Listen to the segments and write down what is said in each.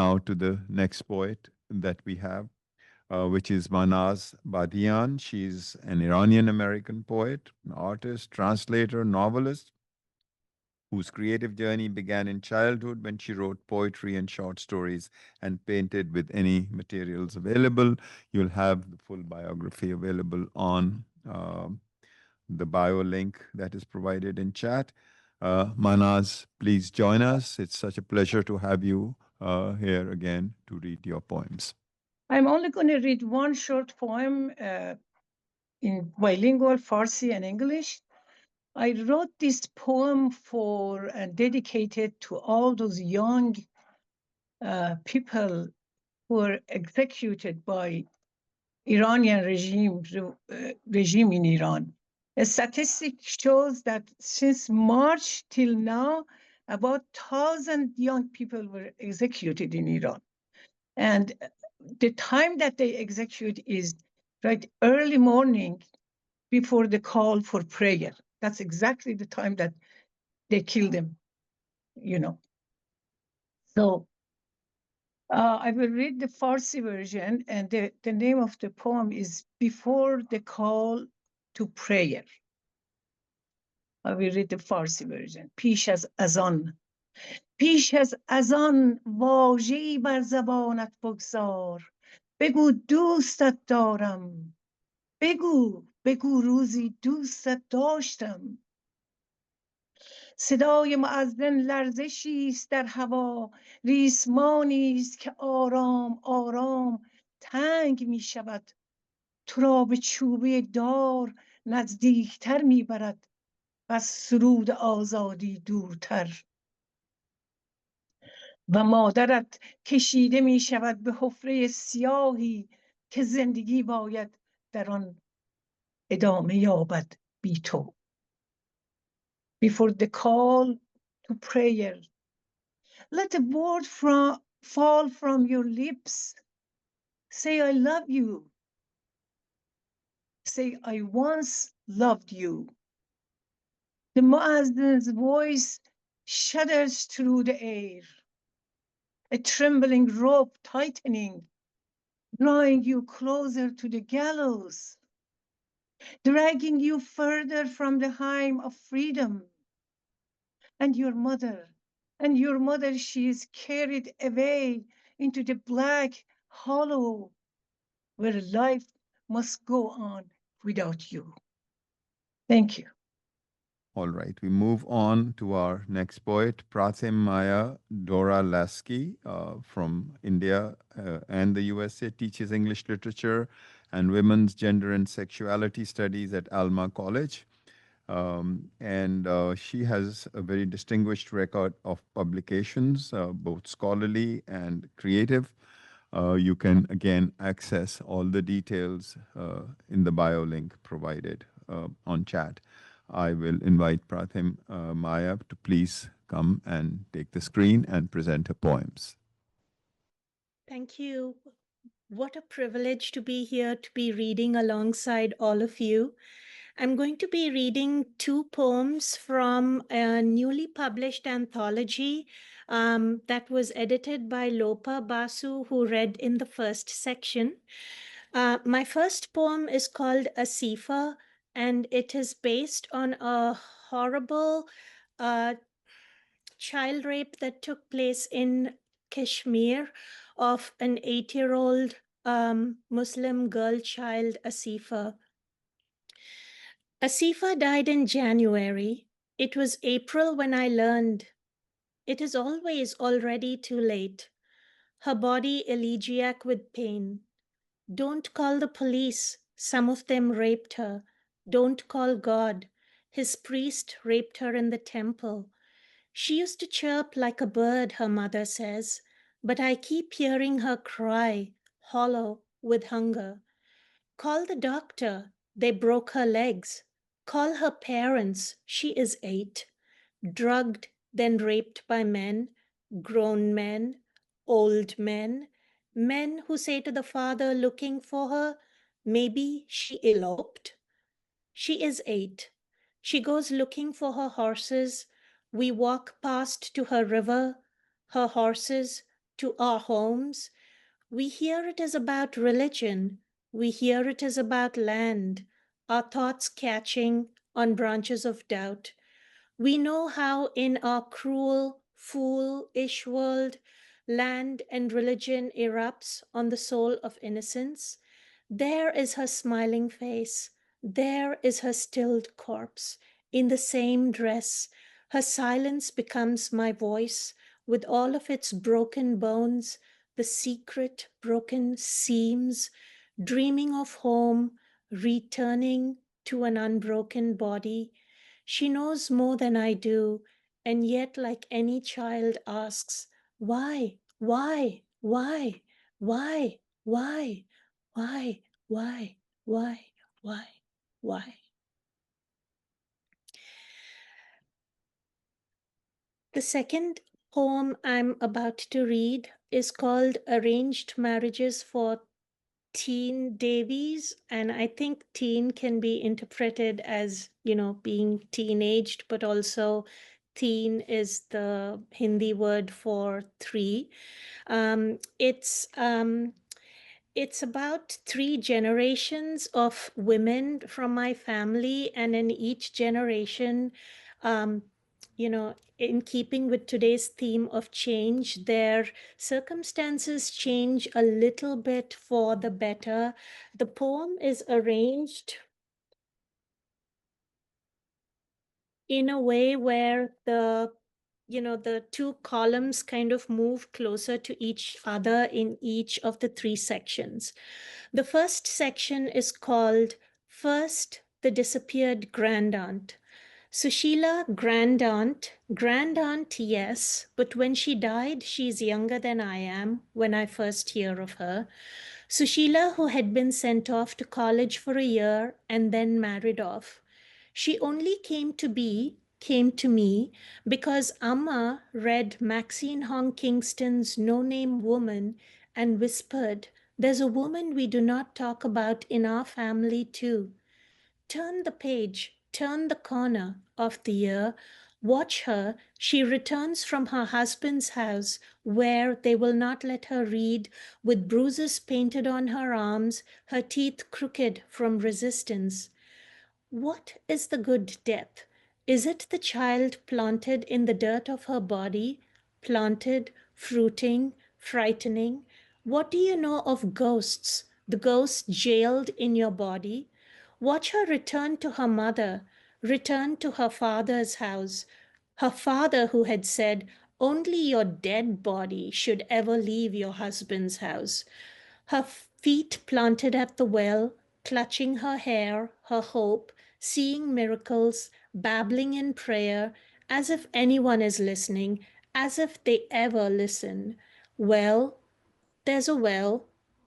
now to the next poet that we have, which is Manaz Badihian. She's an Iranian-American poet, an artist, translator, novelist, whose creative journey began in childhood when she wrote poetry and short stories and painted with any materials available. You'll have the full biography available on the bio link that is provided in chat. Manaz, please join us. It's such a pleasure to have you here again to read your poems. I'm only going to read one short poem in bilingual Farsi and English. I wrote this poem for and dedicated to all those young people who were executed by Iranian regime in Iran. A statistic shows that since March till now, about 1,000 young people were executed in Iran. And the time that they execute is right early morning before the call for prayer. That's exactly the time that they kill them, you know. So I will read the Farsi version, and the name of the poem is Before the Call to Prayer. I will read the Farsi version. پیش از اذان پیش از اذان واژه‌ای بر زبانت بگذار بگو دوستت دارم بگو روزی دوستت داشتم صدای مؤذن لرزشی است در هوا ریسمانی است که آرام آرام تنگ می شود تو را به چوبه دار نزدیکتر می برد و سرود آزادی دورتر و مادرت کشیده می شود به حفره سیاهی که زندگی باید در آن ادامه یابد بی تو. Before the call to prayer, let a word fall from your lips. Say, I love you. Say, I once loved you. The muazzin's voice shudders through the air, a trembling rope tightening, drawing you closer to the gallows, dragging you further from the hymn of freedom. And your mother, she is carried away into the black hollow where life must go on without you. Thank you. All right, we move on to our next poet, Pratim Maya Dora Laskey from India and the USA, teaches English literature and women's gender and sexuality studies at Alma College. She has a very distinguished record of publications, both scholarly and creative. You can, again, access all the details in the bio link provided on chat. I will invite Pratim Maya to please come and take the screen and present her poems. Thank you. What a privilege to be here, to be reading alongside all of you. I'm going to be reading two poems from a newly published anthology that was edited by Lopa Basu, who read in the first section. My first poem is called Asifa, and it is based on a horrible child rape that took place in Kashmir of an 8-year-old Muslim girl child, Asifa. Asifa died in January. It was April when I learned. It is always already too late. Her body elegiac with pain. Don't call the police. Some of them raped her. Don't call God. His priest raped her in the temple. She used to chirp like a bird, her mother says, but I keep hearing her cry, hollow with hunger. Call the doctor. They broke her legs. Call her parents. She is 8. Drugged, then raped by men, grown men, old men, men who say to the father looking for her, maybe she eloped. She is 8. She goes looking for her horses. We walk past to her river. Her horses, to our homes. We hear it is about religion. We hear it is about land, our thoughts catching on branches of doubt. We know how in our cruel, foolish world, land and religion erupts on the soul of innocence. There is her smiling face. There is her stilled corpse. In the same dress, her silence becomes my voice with all of its broken bones, the secret broken seams, dreaming of home, returning to an unbroken body. She knows more than I do, and yet, like any child, asks, why, why, why, why, why, why, why, why, why, why? The second poem I'm about to read is called Arranged Marriages for Teen Devis, and I think teen can be interpreted as, being teenaged, but also teen is the Hindi word for three. Um, it's um, it's about three generations of women from my family, and in each generation, um, in keeping with today's theme of change, their circumstances change a little bit for the better. The poem is arranged in a way where the two columns kind of move closer to each other in each of the three sections. The first section is called First, the Disappeared Grandaunt. Sushila, grandaunt, yes, but when she died, she's younger than I am when I first hear of her. Sushila, who had been sent off to college for a year and then married off. She only came to me because Amma read Maxine Hong Kingston's No Name Woman and whispered, there's a woman we do not talk about in our family too. Turn the page, turn the corner of the year. Watch her. She returns from her husband's house where they will not let her read, with bruises painted on her arms, her teeth crooked from resistance. What is the good death? Is it the child planted in the dirt of her body, planted, fruiting, frightening? What do you know of ghosts, the ghost jailed in your body? Watch her return to her mother, return to her father's house, her father who had said, only your dead body should ever leave your husband's house. Her feet planted at the well, clutching her hair, her hope, seeing miracles, babbling in prayer, as if anyone is listening, as if they ever listen. Well, there's a well,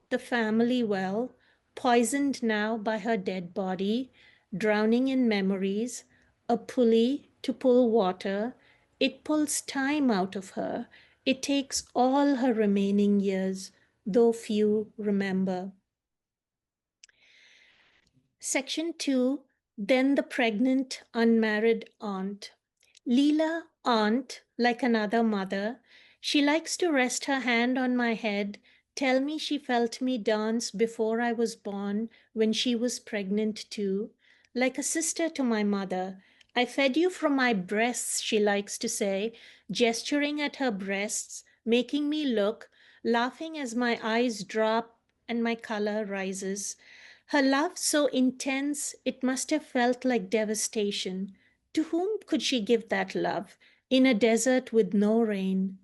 the family well, poisoned now by her dead body, drowning in memories, a pulley to pull water. It pulls time out of her. It takes all her remaining years, though few remember. Section 2, Then the Pregnant Unmarried Aunt. Leela, aunt, like another mother, she likes to rest her hand on my head, tell me she felt me dance before I was born when she was pregnant too. Like a sister to my mother, I fed you from my breasts, she likes to say, gesturing at her breasts, making me look, laughing as my eyes drop and my color rises. Her love so intense, it must have felt like devastation. To whom could she give that love? In a desert with no rain,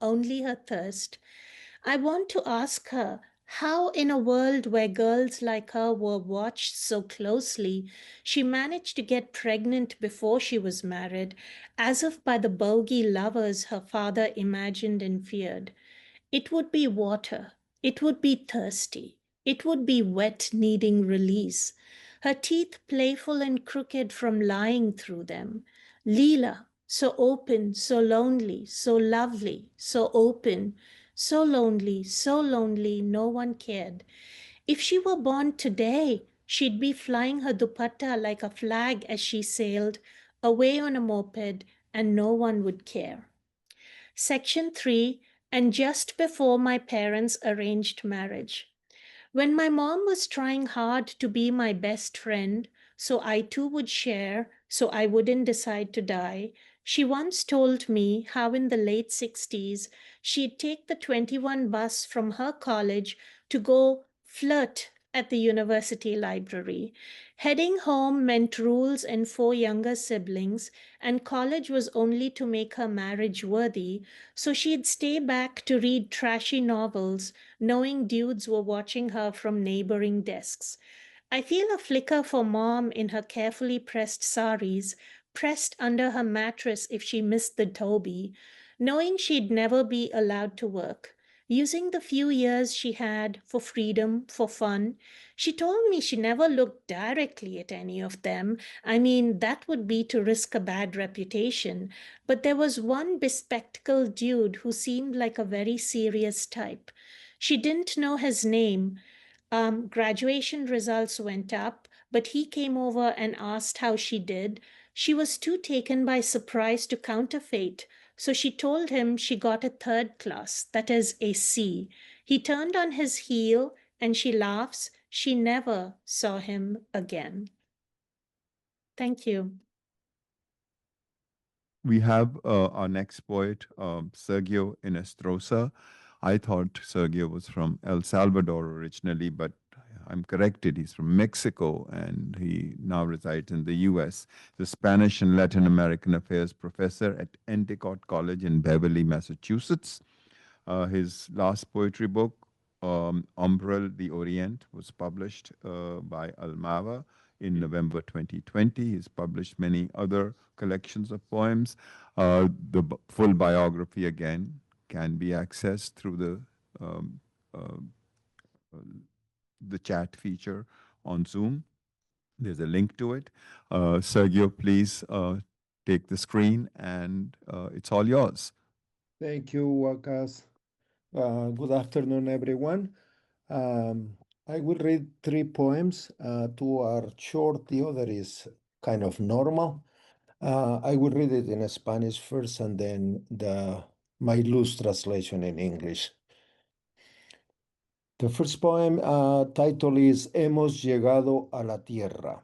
only her thirst. I want to ask her how, in a world where girls like her were watched so closely, she managed to get pregnant before she was married, as if by the bogey lovers her father imagined and feared. It would be water. It would be thirsty. It would be wet, needing release. Her teeth playful and crooked from lying through them. Leela, so open, so lonely, so lovely, so open, so lonely, no one cared. If she were born today, she'd be flying her dupatta like a flag as she sailed away on a moped, and no one would care. Section 3, and just before my parents' arranged marriage. When my mom was trying hard to be my best friend, so I too would share, so I wouldn't decide to die, she once told me how in the late 60s she'd take the 21 bus from her college to go flirt at the university library. Heading home meant rules and 4 younger siblings, and college was only to make her marriage worthy, so she'd stay back to read trashy novels, knowing dudes were watching her from neighboring desks. I feel a flicker for mom in her carefully pressed saris, pressed under her mattress if she missed the Toby, knowing she'd never be allowed to work. Using the few years she had for freedom, for fun, she told me she never looked directly at any of them. I mean, that would be to risk a bad reputation. But there was one bespectacled dude who seemed like a very serious type. She didn't know his name. Graduation results went up, but he came over and asked how she did. She was too taken by surprise to counterfeit, so she told him she got a third class, that is, a C. He turned on his heel, and she laughs. She never saw him again. Thank you. We have our next poet, Sergio Inestrosa. I thought Sergio was from El Salvador originally, but I'm corrected. He's from Mexico and he now resides in the US. The Spanish and Latin American Affairs professor at Endicott College in Beverly, Massachusetts. His last poetry book, Umbral the Orient, was published by Almava in November 2020. He's published many other collections of poems. Full biography, again, can be accessed through um, uh, the chat feature on Zoom. There's a link to it. Sergio, please take the screen and it's all yours. Thank you, Wakas. Good afternoon, everyone. I will read 3 poems. Two are short, the other is kind of normal. I will read it in Spanish first and then my loose translation in English. The first poem title is Hemos llegado a la tierra.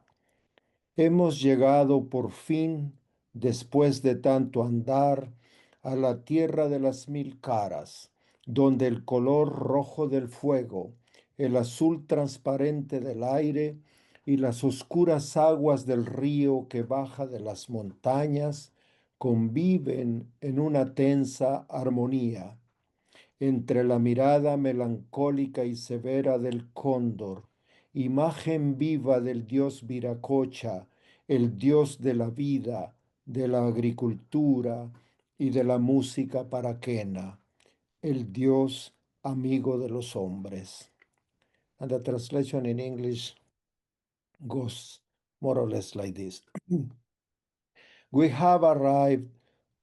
Hemos llegado por fin, después de tanto andar, a la tierra de las mil caras, donde el color rojo del fuego, el azul transparente del aire y las oscuras aguas del río que baja de las montañas conviven en una tensa armonía entre la mirada melancólica y severa del cóndor, imagen viva del dios Viracocha, el dios de la vida, de la agricultura y de la música paraquena, el dios amigo de los hombres. And the translation in English goes more or less like this. We have arrived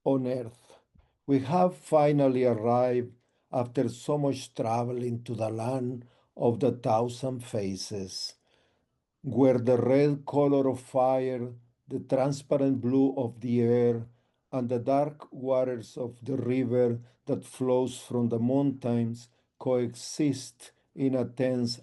on earth. We have finally arrived after so much traveling to the land of the thousand faces, where the red color of fire, the transparent blue of the air, and the dark waters of the river that flows from the mountains coexist in a tense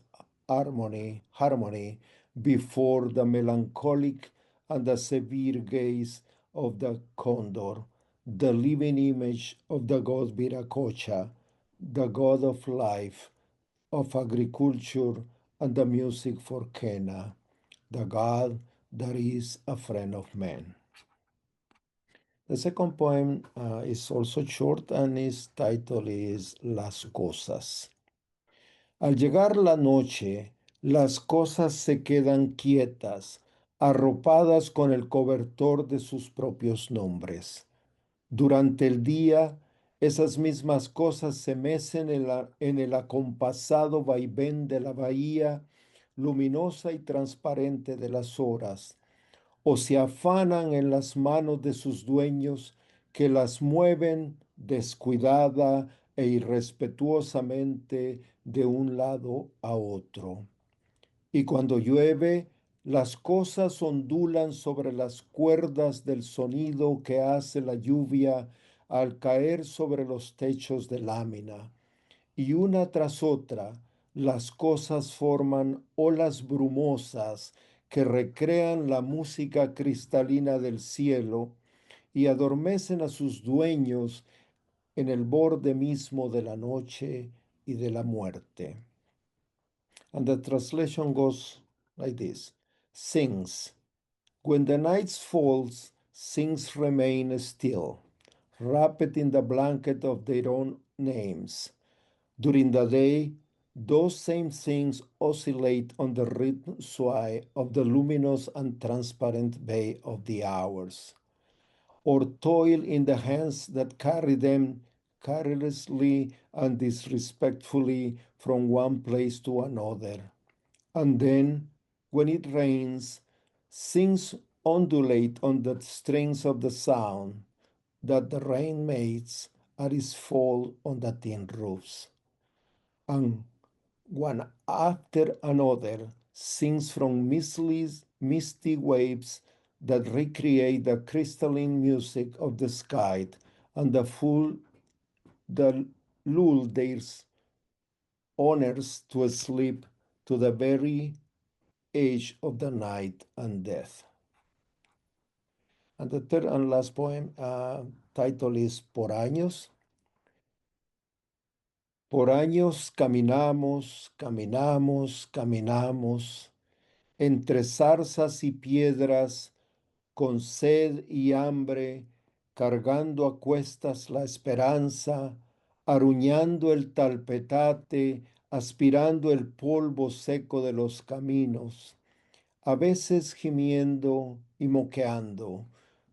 harmony before the melancholic and the severe gaze of the condor, the living image of the god Viracocha, the god of life, of agriculture, and the music for Kena, the god that is a friend of man. The second poem is also short and its title is Las Cosas. Al llegar la noche, las cosas se quedan quietas, arropadas con el cobertor de sus propios nombres. Durante el día, esas mismas cosas se mecen en el acompasado vaivén de la bahía luminosa y transparente de las horas, o se afanan en las manos de sus dueños que las mueven descuidada e irrespetuosamente de un lado a otro. Y cuando llueve, las cosas ondulan sobre las cuerdas del sonido que hace la lluvia al caer sobre los techos de lámina. Y una tras otra, las cosas forman olas brumosas que recrean la música cristalina del cielo y adormecen a sus dueños en el borde mismo de la noche y de la muerte. And the translation goes like this: Sings. When the night falls, things remain still, wrapped in the blanket of their own names. During the day, those same things oscillate on the rhythm sway of the luminous and transparent bay of the hours, or toil in the hands that carry them carelessly and disrespectfully from one place to another. And then, when it rains, things ondulate on the strings of the sound that the rain makes at its fall on the tin roofs. And one after another, sings from misty waves that recreate the crystalline music of the sky and the lull their owners to sleep to the very edge of the night and death. And the third and last poem title is Por años. Por años caminamos, caminamos, caminamos, entre zarzas y piedras, con sed y hambre, cargando a cuestas la esperanza, aruñando el talpetate, aspirando el polvo seco de los caminos, a veces gimiendo y moqueando,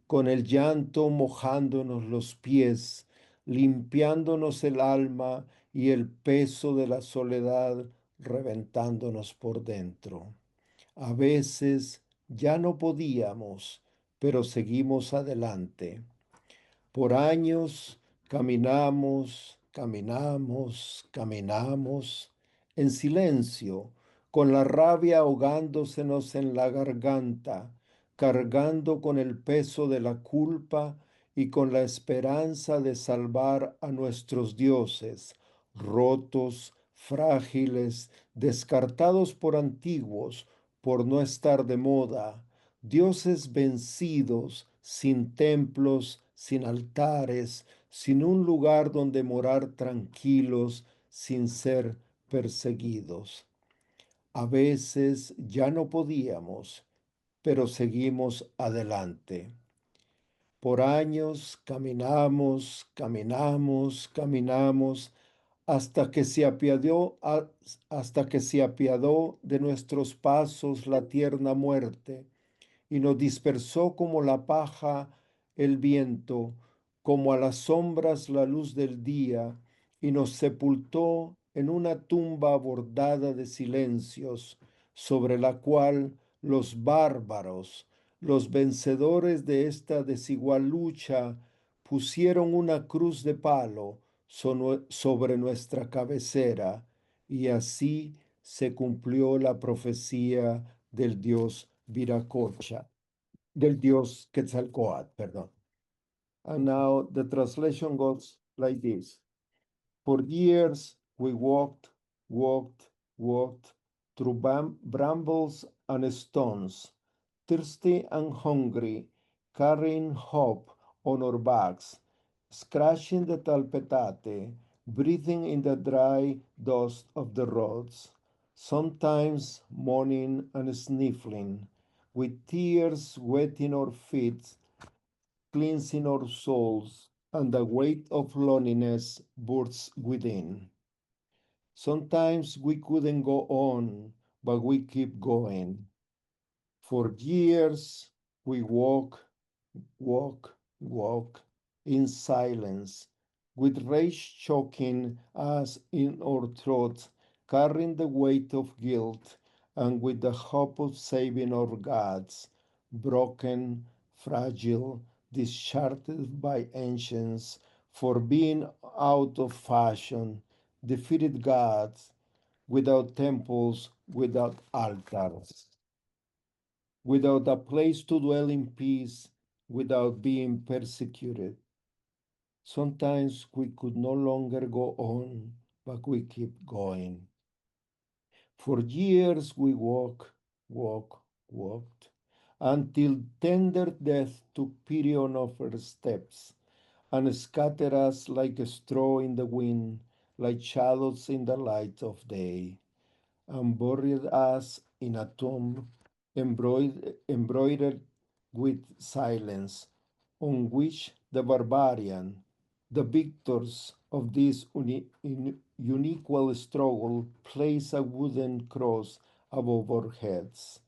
con el llanto mojándonos los pies, limpiándonos el alma y el peso de la soledad reventándonos por dentro. A veces ya no podíamos, pero seguimos adelante. Por años caminamos, caminamos, caminamos, en silencio, con la rabia ahogándosenos en la garganta, cargando con el peso de la culpa y con la esperanza de salvar a nuestros dioses, rotos, frágiles, descartados por antiguos, por no estar de moda, dioses vencidos, sin templos, sin altares, sin un lugar donde morar tranquilos, sin ser perseguidos. A veces ya no podíamos, pero seguimos adelante. Por años caminamos, caminamos, caminamos, hasta que se apiadó de nuestros pasos la tierna muerte y nos dispersó como la paja el viento, como a las sombras la luz del día, y nos sepultó en una tumba bordada de silencios, sobre la cual los bárbaros, los vencedores de esta desigual lucha, pusieron una cruz de palo sobre nuestra cabecera, y así se cumplió la profecía del dios Viracocha, del dios Quetzalcoatl, perdón. And now the translation goes like this. For years we walked, walked, walked through brambles and stones, thirsty and hungry, carrying hope on our backs, scratching the talpetate, breathing in the dry dust of the roads, sometimes moaning and sniffling, with tears wetting our feet, cleansing our souls, and the weight of loneliness bursts within. Sometimes we couldn't go on, but we keep going. For years we walk, walk, walk in silence, with rage choking us in our throats, carrying the weight of guilt, and with the hope of saving our gods, broken, fragile, discharted by ancients, for being out of fashion, defeated gods, without temples, without altars, without a place to dwell in peace, without being persecuted. Sometimes we could no longer go on, but we keep going. For years we walked, until tender death took pity on our steps and scattered us like a straw in the wind, like shadows in the light of day, and buried us in a tomb embroidered with silence, on which the barbarian, the victors of this unequal struggle, placed a wooden cross above our heads.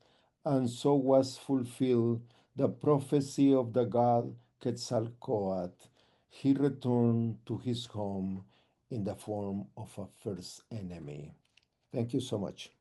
And so was fulfilled the prophecy of the god Quetzalcoatl. He returned to his home in the form of a first enemy. Thank you so much.